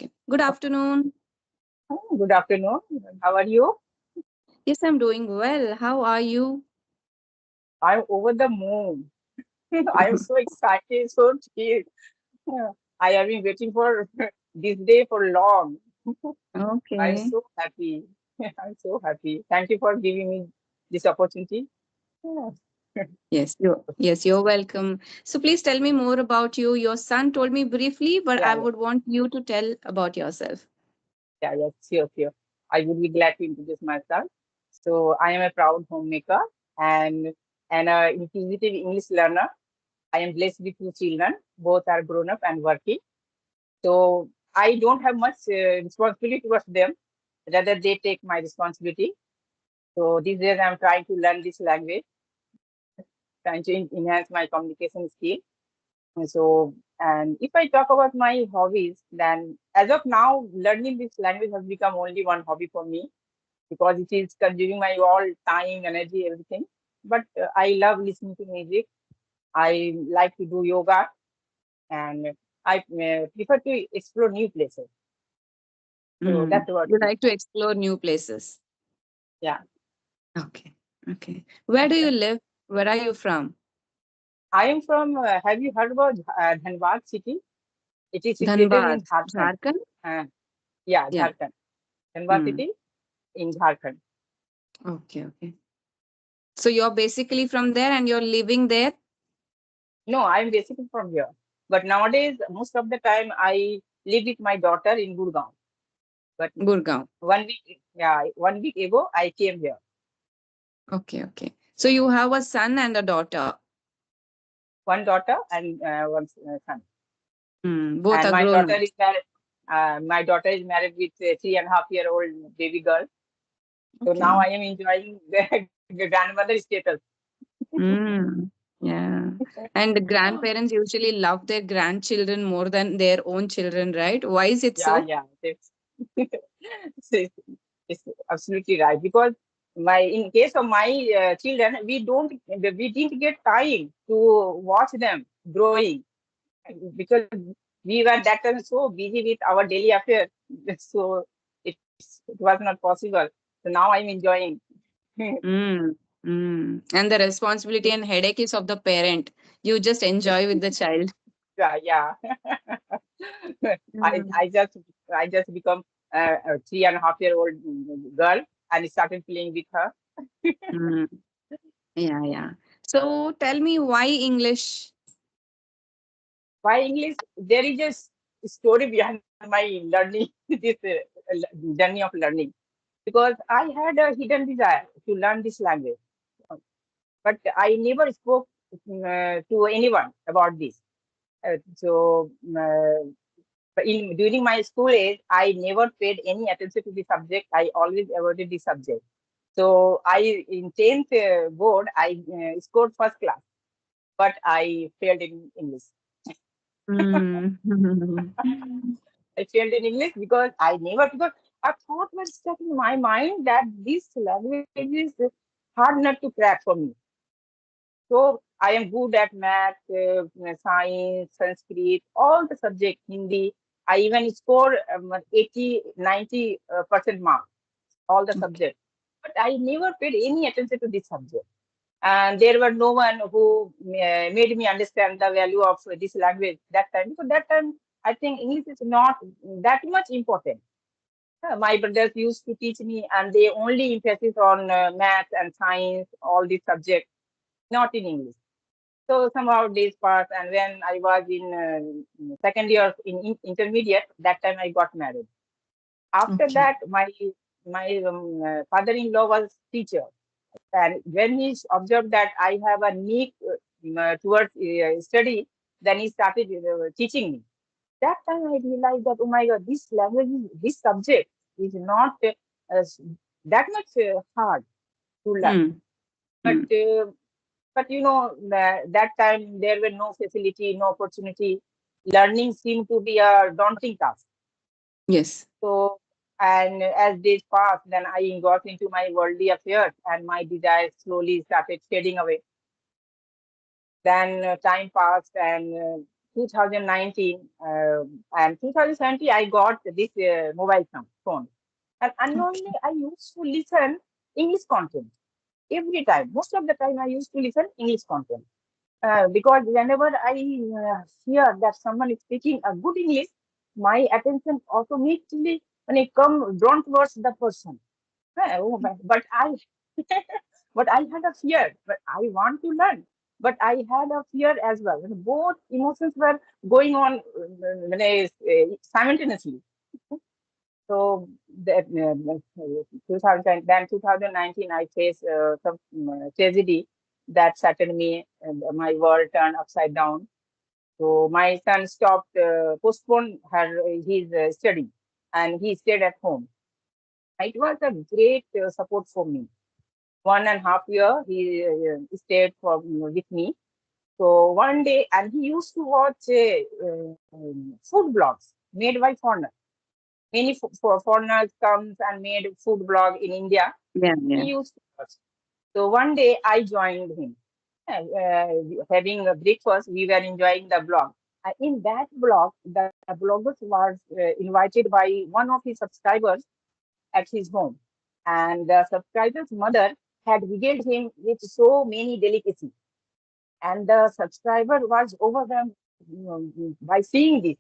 Okay. Good afternoon. Good afternoon. How are you? Yes, I'm doing well. How are you? I'm over the moon. I am so excited, so thrilled. I have been waiting for this day for long. I'm Okay. so happy. I'm so happy. Thank you for giving me this opportunity. Yeah, You're welcome. So please tell me more about you. Your son told me briefly, but yeah, I would want you to tell about yourself. sure, sure. I would be glad to introduce myself. So I am a proud homemaker and a inquisitive English learner. I am blessed with two children. Both are grown up and working. So I don't have much responsibility towards them. Rather, they take my responsibility. So these days, I'm trying to learn this language, trying to enhance my communication skill. And so, and if I talk about my hobbies, then as of now, learning this language has become only one hobby for me because it is consuming my all time, energy, everything. But I love listening to music. I like to do yoga, and I prefer to explore new places. So Mm. that's about You me. like to explore new places. Yeah. Okay. Okay. Where do you live? Where are you from? I am from, have you heard about Dhanbad city? It is situated Dhanbad, in Jharkhand. Jharkhand? Uh, yeah, Yeah. Jharkhand. Dhanbad Mm. city in Jharkhand. Okay. Okay. So you're basically from there and you're living there? No, I'm basically from here. But nowadays, most of the time, I live with my daughter in Gurgaon. But Gurgaon. 1 week, yeah, 1 week ago, I came here. Okay. Okay. So you have a son and a daughter. One daughter and one son. Mm. Both And are my grown daughter up. is married. My daughter is married with a 3.5-year-old baby girl. So now Okay. I am enjoying the grandmother status. Mm, yeah. And the grandparents usually love their grandchildren more than their own children, right? Why is it Yeah, so? yeah. It's, it's absolutely right. Because my in case of my children, we didn't get time to watch them growing because we were that time so busy with our daily affairs. So it was not possible. So now I'm enjoying. Mm, And the responsibility and headache is of the parent. You just enjoy with the child. Yeah, yeah. I Mm, I just I just become a 3.5-year-old girl and started playing with her. mm, yeah, yeah. So tell me why English? Why English? There is a story behind my learning this journey of learning because I had a hidden desire to learn this language, but I never spoke to anyone about this. So in during my school age, I never paid any attention to the subject. I always avoided the subject. So I in 10th board I scored first class, but I failed in English. Mm. I failed in English because I never because a thought was stuck in my mind that this language is hard enough to crack for me. So I am good at math, science, Sanskrit, all the subjects, Hindi. I even score 80, 90% mark, all the Okay. subjects. But I never paid any attention to this subject. And there were no one who made me understand the value of this language that time. Because that time, I think English is not that much important. My brothers used to teach me, and they only emphasis on math and science, all these subjects, not in English. So somehow days passed, and when I was in second year in intermediate, that time I got married. After Okay. that, my father-in-law was teacher, and when he observed that I have a need towards study, then he started teaching me. That time I realized that oh my God, this language, this subject is not s- that much hard to learn. Mm, But mm. that time there were no facility, no opportunity. Learning seemed to be a daunting task. Yes. So, and as days passed, then I got into my worldly affairs, and my desires slowly started fading away. Then time passed, and 2019 and 2020, I got this mobile phone. And unknowingly, I used to listen English content every time. Most of the time, I used to listen English content because whenever I hear that someone is speaking a good English, my attention automatically when it come drawn towards the person. But I, but I had a fear. But I want to learn. But I had a fear as well. And both emotions were going on simultaneously. So that 2000, then 2019, I faced some tragedy that shattered me, and my world turned upside down. So my son stopped, postponed his study, and he stayed at home. It was a great support for me. 1.5 year he stayed with me. So one day, and he used to watch food blogs made by foreigners. Many foreigners comes and made food blog in India. Yeah, He yeah. used to watch. So one day I joined him. Having a breakfast, we were enjoying the blog. In that blog, the bloggers was invited by one of his subscribers at his home. And the subscriber's mother had regaled him with so many delicacies. And the subscriber was overwhelmed by seeing this.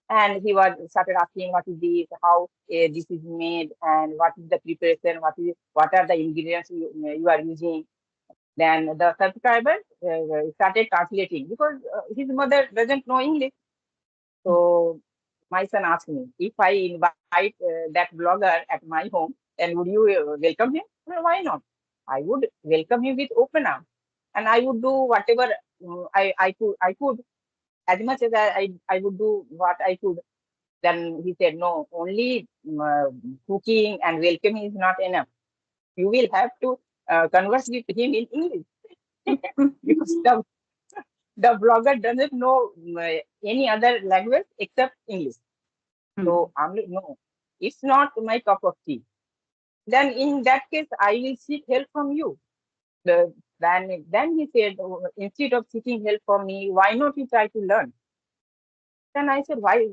And he was started asking what is this, how this is made, and what is the preparation, what are the ingredients you are using. Then the subscriber started translating because his mother doesn't know English. So my son asked me if I invite that blogger at my home, then would you welcome him? Well, why not? I would welcome him with open arms, and I would do whatever I could as much as I would do what I could. Then he said, no, only cooking and welcoming is not enough. You will have to converse with him in English because the blogger doesn't know any other language except English. So Mm. I'm like, no, it's not my cup of tea. Then in that case, I will seek help from you. The, then he said, "Oh, instead of seeking help from me, why not you try to learn?" Then I said, why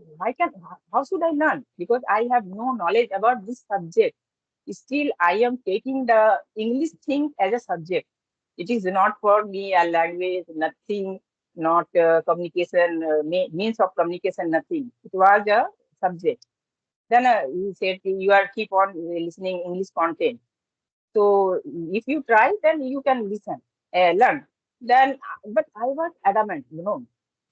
how should I learn? Because I have no knowledge about this subject. Still, I am taking the English thing as a subject. It is not for me a language, nothing, not communication, means of communication, nothing. It was a subject. Then he said, you are keep on listening English content. So if you try, then you can listen, learn. Then, but I was adamant,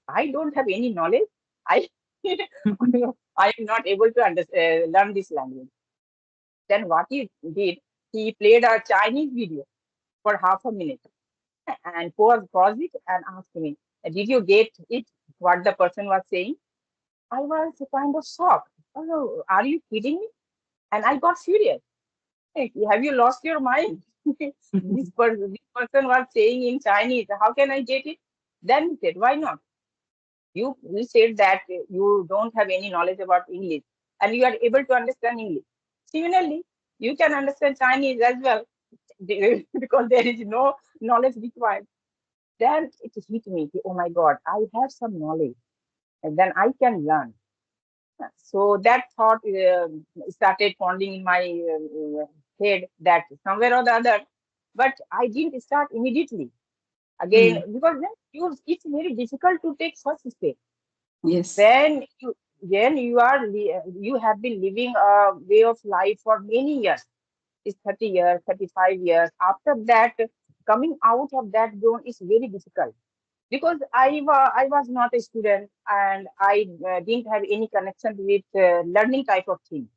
I don't have any knowledge. I, I am not able to learn this language. Then what he did, he played a Chinese video for half a minute and pause it and asked me, did you get it? What the person was saying? I was kind of shocked. Oh, are you kidding me? And I got furious. Hey, have you lost your mind? This person was saying in Chinese. How can I get it? Then he said, why not? You said that you don't have any knowledge about English and you are able to understand English. Similarly, you can understand Chinese as well because there is no knowledge required. Then it hit me. Oh my God, I have some knowledge and then I can learn. So that thought started pondering in my head that somewhere or the other, but I didn't start immediately again Mm. because then it's very difficult to take first step. Yes. When you have been living a way of life for many years, it's 30 years, 35 years. After that, coming out of that zone is very difficult because I was not a student and I didn't have any connection with learning type of thing.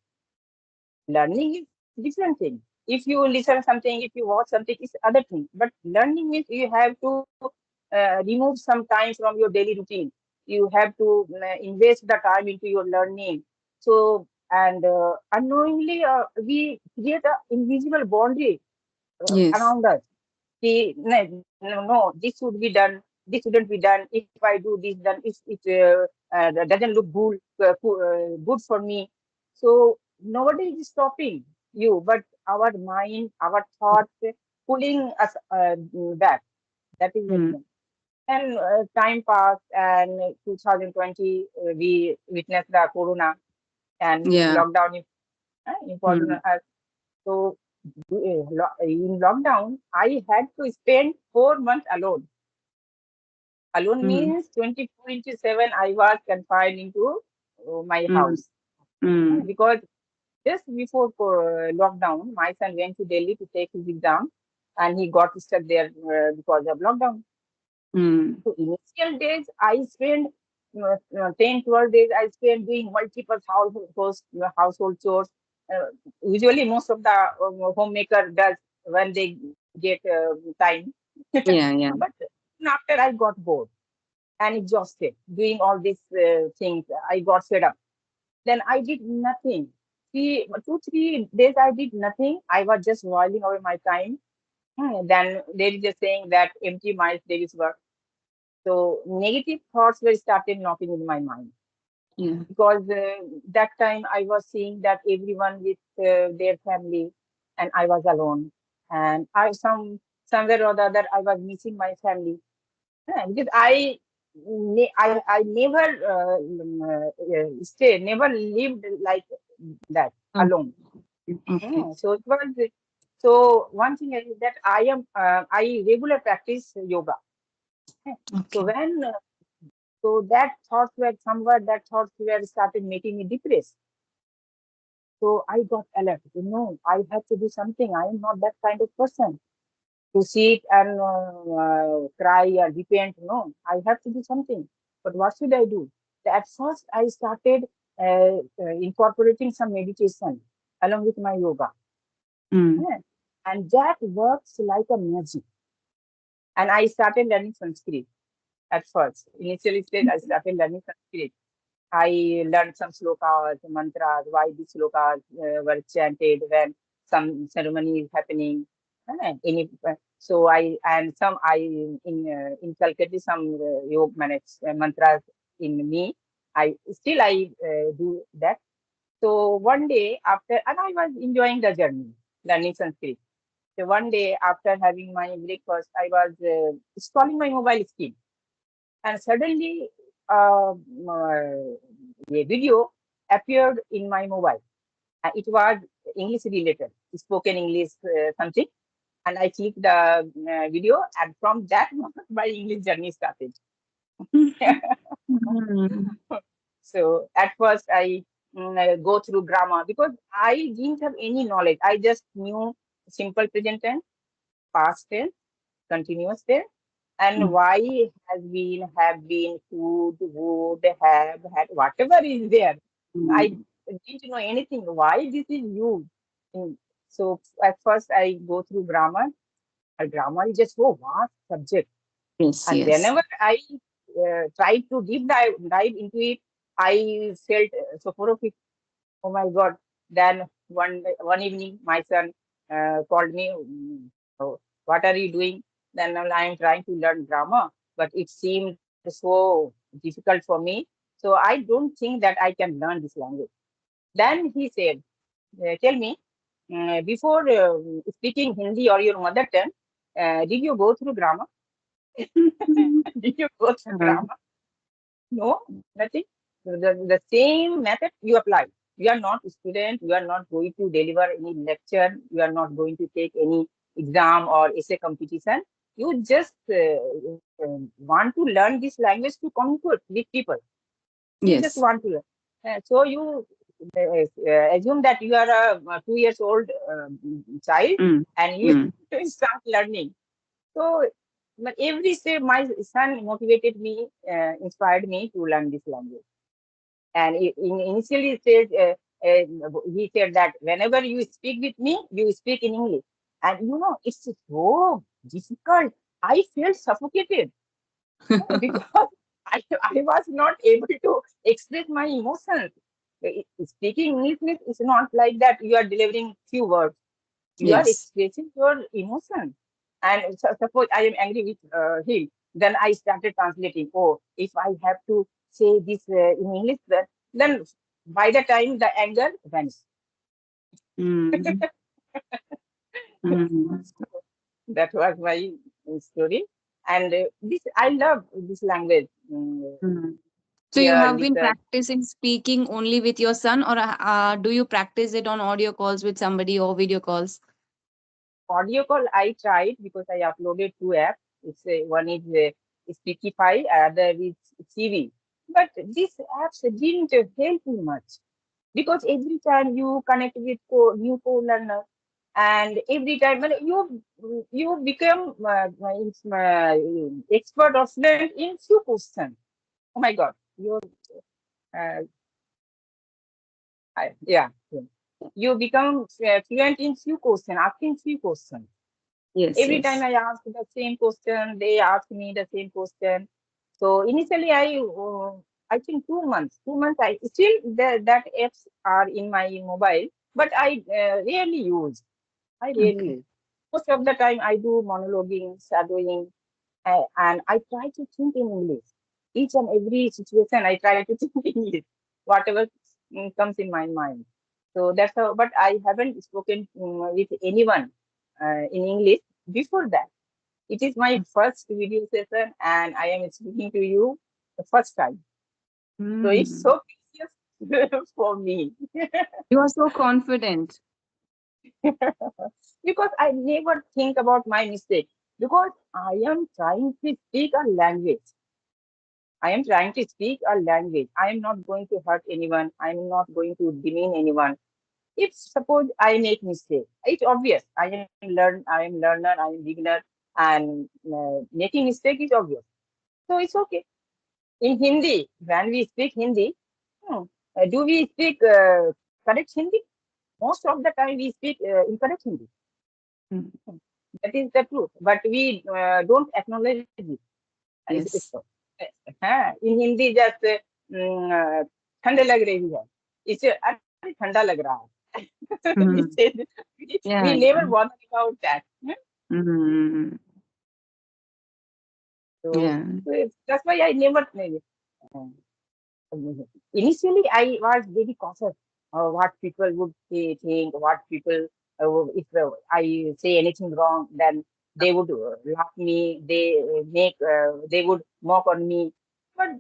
Learning is different thing. If you listen something, if you watch something, it's other thing. But learning means you have to remove some time from your daily routine. You have to invest the time into your learning. So and unknowingly we create a invisible boundary Yes. around us. See, no, no, no, this should be done. This shouldn't be done. If I do this, then it doesn't look good for me. So nobody is stopping you, but our mind, our thoughts pulling us back. That is the Mm. reason. And time passed, and 2020 we witnessed the corona and Yeah. lockdown imposed on Mm. us. So in lockdown, I had to spend 4 months alone. Alone Mm. means 24 into 7, I was confined into my Mm. house. Mm. Because just before lockdown, my son went to Delhi to take his exam and he got stuck there because of lockdown. Mm. So initial days, I spent 10, 12 days, I spent doing multiple household chores. Uh, Usually, most of the homemaker does when they get time. Yeah, yeah. But after I got bored and exhausted doing all these things, I got fed up. Then I did nothing. 3 days I did nothing. I was just whiling away my time. Then there is a saying that empty minds there is work. So negative thoughts were started knocking in my mind Yeah. because that time I was seeing that everyone with their family and I was alone. And somewhere or the other I was missing my family. Because I never never lived like that Oh, alone. okay. So it was so one thing is that I regular practice yoga. So Okay. when so that thoughts were somewhat that thoughts were started making me depressed. So I got alert. No, I have to do something. I am not that kind of person to sit and cry or repent. No, I have to do something. But what should I do? At first, I started incorporating some meditation along with my yoga. Mm. Yeah. And that works like a magic. And I started learning Sanskrit at first. Initially stage, I started learning Sanskrit. I learned some slokas, mantras, why these slokas were chanted when some ceremony is happening. So I and some I inculcated some yoga mantras in me. I do that. So one day after, and I was enjoying the journey, learning Sanskrit. So one day after having my breakfast, I was scrolling my mobile screen, and suddenly a video appeared in my mobile. It was English related, spoken English something, and I clicked the video, and from that moment, my English journey started. Mm. So at first, I go through grammar because I didn't have any knowledge. I just knew simple present tense, past tense, continuous tense, and Mm. why has been, have been, could, would, have, had, whatever is there. I Mm. didn't know anything. Why this is used? Mm. So at first I go through grammar. Grammar is just so vast subject, Yes, and yes. whenever I tried to dive into it, I felt soporific. Oh my God! Then one evening, my son called me. "Oh, what are you doing?" Then I am trying to learn grammar, but it seemed so difficult for me. So I don't think that I can learn this language. Then he said, "Tell me, before speaking Hindi or your mother tongue, did you go through grammar? Did you go through grammar?" Um, No, nothing. The same method you apply. You are not a student. You are not going to deliver any lecture. You are not going to take any exam or essay competition. You just want to learn this language to communicate with people. You just yes. want to learn. So you assume that you are a 2 years old child Mm. and you Mm. start learning. So, but every step, my son motivated me, inspired me to learn this language. And initially, he said that whenever you speak with me, you speak in English. And it's so difficult. I felt suffocated because I was not able to express my emotions. Speaking English is not like that. You are delivering few words, you are Yes. expressing your emotion. And suppose I am angry with him, then I started translating. Oh, if I have to say this in English, then by the time the anger vanishes. Mm. Mm. So that was my story. And this I love this language. Mm. So you Here, have been listen, practicing speaking only with your son, or do you practice it on audio calls with somebody or video calls? audio call I tried because I uploaded two apps. It's one is Speakify, other is CV. But these apps didn't help me much because every time you connect with new co-learner, and every time when you become expert or fluent in few questions. Oh my God, you uh, yeah, yeah. You become fluent in few questions, asking few questions. Yes, Every time yes. I ask the same question, they ask me the same question. So initially, I think 2 months, 2 months, I still that apps are in my mobile, but I rarely use. I rarely Okay. use. Most of the time, I do monologuing, shadowing, and I try to think in English. Each and every situation, I try to think in English, whatever comes in my mind. So that's how. But I haven't spoken with anyone in English before that. It is my first video session, and I am speaking to you the first time. So it's Mm. so precious for me. You are so confident. Because I never think about my mistake. Because I am trying to speak a language. I am trying to speak a language. I am not going to hurt anyone. I am not going to demean anyone. If suppose I make mistake, it's obvious. I am learner. I am beginner, and making mistake is obvious. So it's okay. In Hindi, when we speak Hindi, hmm, do we speak correct Hindi? Most of the time we speak incorrect Hindi. Mm. Hmm. That is the truth. But we don't acknowledge it. It's so. Yes. हाँ, in Hindi just ठंड लग रही है. इसे अरे ठंडा लग रहा है. we Mm. say we Yeah, never yeah. bother about that. Mm. So, Yeah. that's why I never. Uh, Initially, I was very cautious. What people would think, what people, if I say anything wrong, then they would laugh me. They would mock on me. But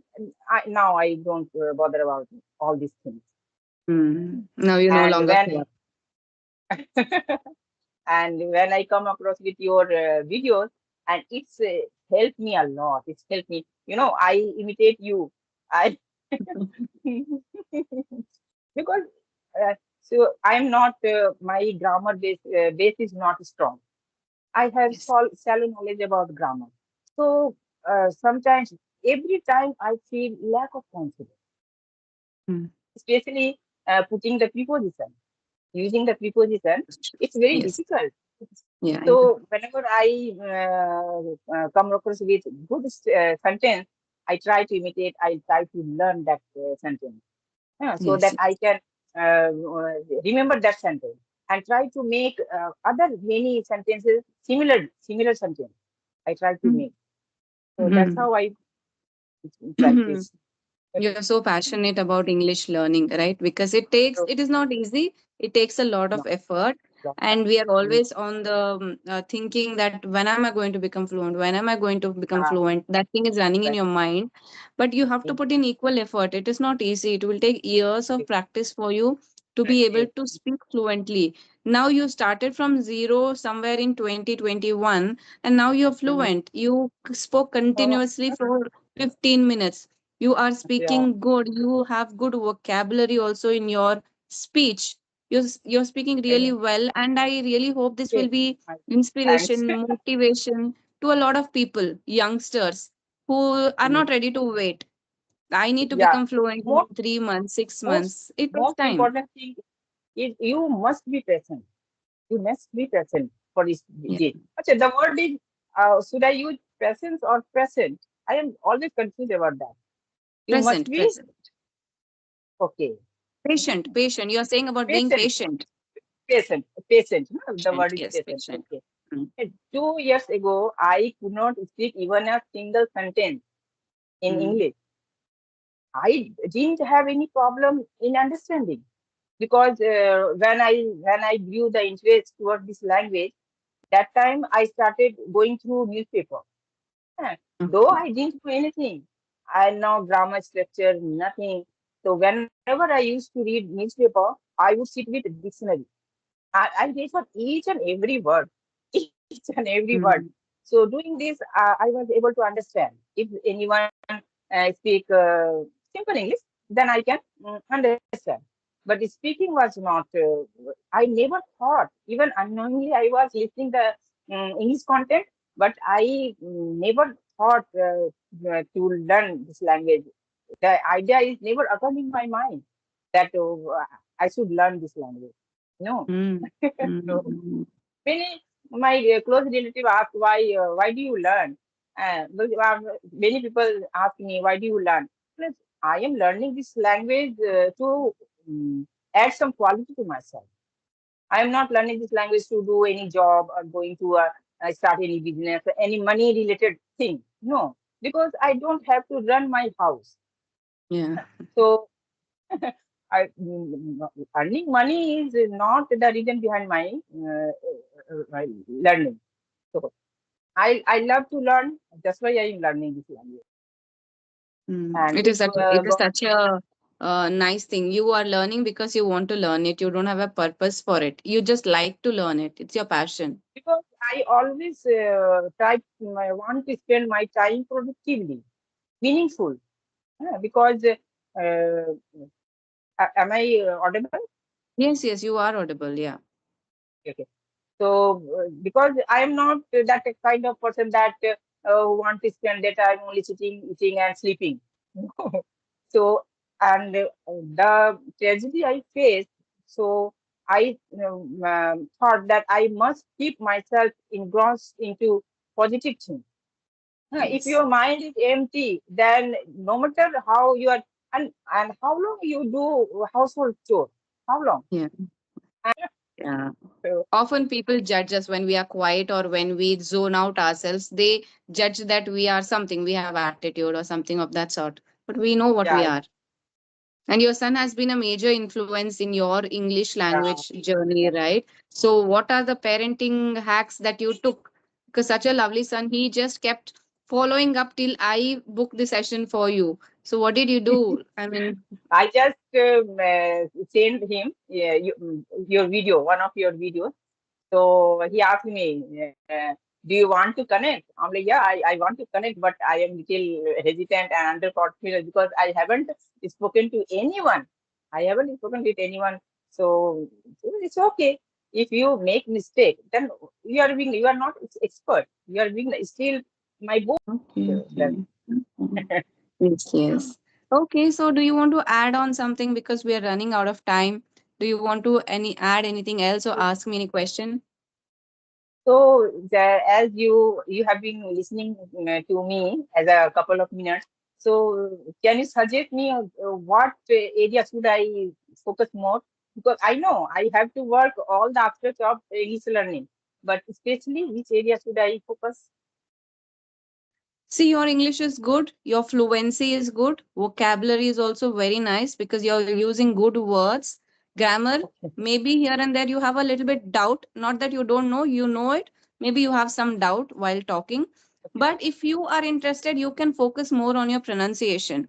now I don't bother about all these things. Mm. Now you no And longer when care. and when I come across with your videos, and it's helped me a lot. It's helped me. I imitate you. I because so I'm not my grammar base is not strong. I have Yes. shallow knowledge about grammar. So sometimes every time I feel lack of confidence, Mm. especially putting the preposition, using the preposition. It's very Yes. difficult. Yeah, yeah. So whenever I come across with good sentence, I try to imitate. I try to learn that sentence. So Yes. that I can remember that sentence and try to make other many sentences similar sentence. I try to make. So that's how I Mm. practice. You're so passionate about English learning, right? Because So, it is not easy. It takes a lot of no, effort. no, And we are mm, always on the thinking that when am I going to become fluent? When am I going to become uh, fluent? That thing is running in right, your mind. But you have to mm, put in equal effort. It is not easy. It will take years of okay, practice for you to be able practice. to speak fluently. Now you started from zero somewhere in 2021, and now you're Mm, fluent. You spoke oh, continuously for 15 minutes. You are yeah, speaking good. You have good vocabulary also in your speech. You're speaking yeah, really well, and I really hope this will okay. be I- Thanks. inspiration, motivation to a lot of people, youngsters who are Mm, not ready to wait. I need to yeah. become fluent in Most 3 months, six most months. It takes most time. important thing is you must be present. You must be present for this Yeah, day. Okay, the word is, should I use presence or present? I am always confused about that. You must present, be present, okay. patient, patient. You're saying about being Patient, patient. patient. No, the Patient, word is yes, patient. patient. Okay. Mm. 2 years ago, I could not speak even a single sentence in Mm. English. I didn't have any problem in understanding because when I grew the interest toward this language, that time I started going through newspaper. Though Okay. I didn't do anything, I know grammar structure, nothing. So whenever I used to read newspaper, I would sit with dictionary. I read for each and every word, each and every word. Mm, So doing this, I was able to understand. If anyone speak simple English, then I can understand. But the speaking was not. I never thought, even unknowingly, I was listening the English content, but I never thought to learn this language. The idea is never occurred in my mind that I should learn this language. No. mm, So mm, many my close relative ask why do you learn? But, many people ask me why do you learn? Plus, I am learning this language to add some quality to myself. I am not learning this language to do any job or going to start any business, any money related thing. No, because I don't have to run my house. yeah. So earning money is not the reason behind my learning. So I love to learn. That's why I am learning this language. Mm. And It if is such it is such a nice thing. You are learning because you want to learn it. You don't have a purpose for it. You just like to learn it. It's your passion. because I always I want to spend my time productively, meaningful. Because am I audible? Yes, yes, you are audible. Yeah. Okay. So, because I am not that kind of person that want to spend their time only sitting, eating, and sleeping. So, and the tragedy I faced, so I thought that I must keep myself engrossed into positive things. If Yes. your mind is empty, then no matter how you are, and how long you do household chore, how long? Yeah. Yeah. So, Often people judge us when we are quiet or when we zone out ourselves. They judge that we are something, we have attitude or something of that sort. But we know what we yeah, are. And your son has been a major influence in your English yeah. language journey, right? So, what are the parenting hacks that you took? Because such a lovely son, he just kept following up till I booked the session for you. So, what did you do? I mean, I just sent him your video, one of your videos. So he asked me, "Do you want to connect?" I'm like, "Yeah, I want to connect, but I am little hesitant and under confidence because I haven't spoken to anyone. I haven't spoken with anyone. So it's okay. If you make mistake, then you are not expert. You are being still my book. okay, Then okay. Okay. Yes, yes. Okay, so do you want to add on something because we are running out of time? Do you want to add anything else or ask me any question? so as you have been listening to me as a couple of minutes, so can you suggest me what area should I focus more? Because I know I have to work all the aspects of English learning, but especially which area should I focus? See, your English is good, your fluency is good, vocabulary is also very nice because you're using good words. Grammar, maybe here and there you have a little bit doubt, not that you don't know, you know it. Maybe you have some doubt while talking. Okay, But if you are interested, you can focus more on your pronunciation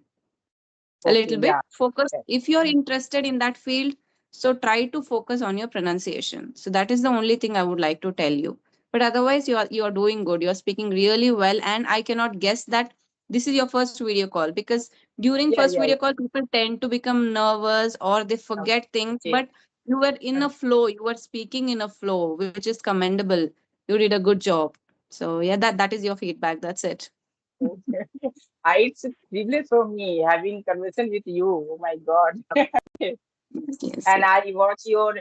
a okay, little bit. yeah, Focus yes, if you're interested in that field, so try to focus on your pronunciation. So that is the only thing I would like to tell you. But otherwise, you are doing good. You're speaking really well, and I cannot guess that this is your first video call because during yeah, first yeah, video yeah. call, people tend to become nervous or they forget things. Okay, But you were in a flow. You were speaking in a flow, which is commendable. You did a good job. So yeah, that is your feedback. That's it. okay. It's a privilege for me having conversation with you. Oh my God. Yes, And yes. I watch your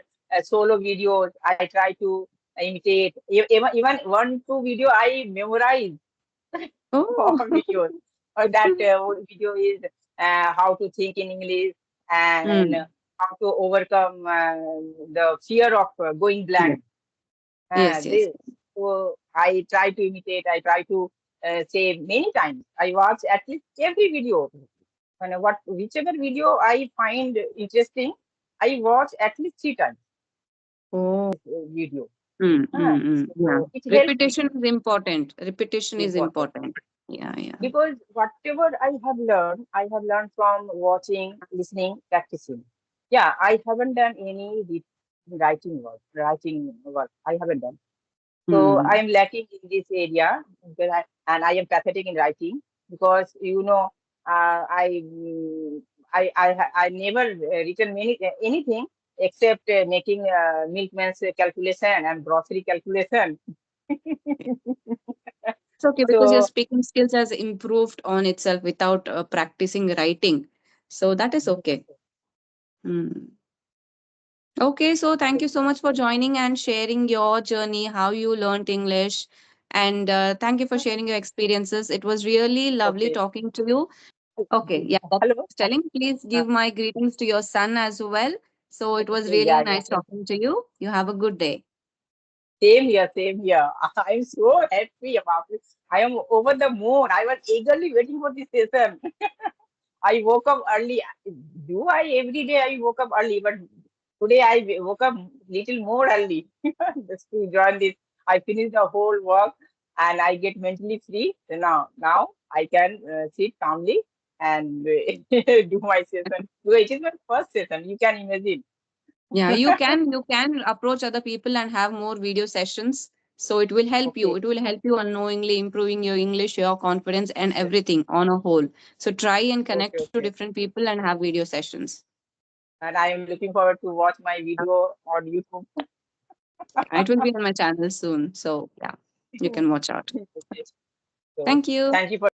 solo videos. I try to imitate. Even one, two video I memorize Oh. all videos. Or that video is how to think in English and Hmm. how to overcome the fear of going Yes, blank. yes, yes. This, so I try to imitate. I try to say many times. I watch at least every video. And whichever video I find interesting, I watch at least three times Oh. video. Mm, mm, mm. Yeah. So it helps me. Repetition is important. Repetition is Important. important. Yeah, yeah. Because whatever I have learned from watching, listening, practicing. Yeah, I haven't done any writing work. I haven't done. So I Hmm. am lacking in this area, because and I am pathetic in writing, because I I never written anything except making milkman's calculation and grocery calculation. It's okay because your So speaking skills has improved on itself without practicing writing. So that is okay. Hmm. Okay, so thank you so much for joining and sharing your journey, how you learned English. And thank you for sharing your experiences. It was really lovely okay. talking to you. Okay, yeah, that's what I Hello. was telling. Please Uh, give my greetings to your son as well. So it was okay, really yeah, yeah. nice talking to you. You have a good day. Same here, same here. I'm so happy about it. I am over the moon. I was eagerly waiting for this session. I woke up early. Do I every day I woke up early, but today I woke up little more early just to join this. I finished the whole work and I get mentally free. So now I can sit calmly and do my session. So it is my first session. You can imagine. Yeah, you can approach other people and have more video sessions. So it will help you. Okay, It will help you unknowingly improving your English, your confidence, and everything on a whole. So try and okay, connect to okay. different people and have video sessions. And I am looking forward to watch my video on YouTube. It will be on my channel soon. So yeah, you can watch out. Okay. So Thank you. thank you for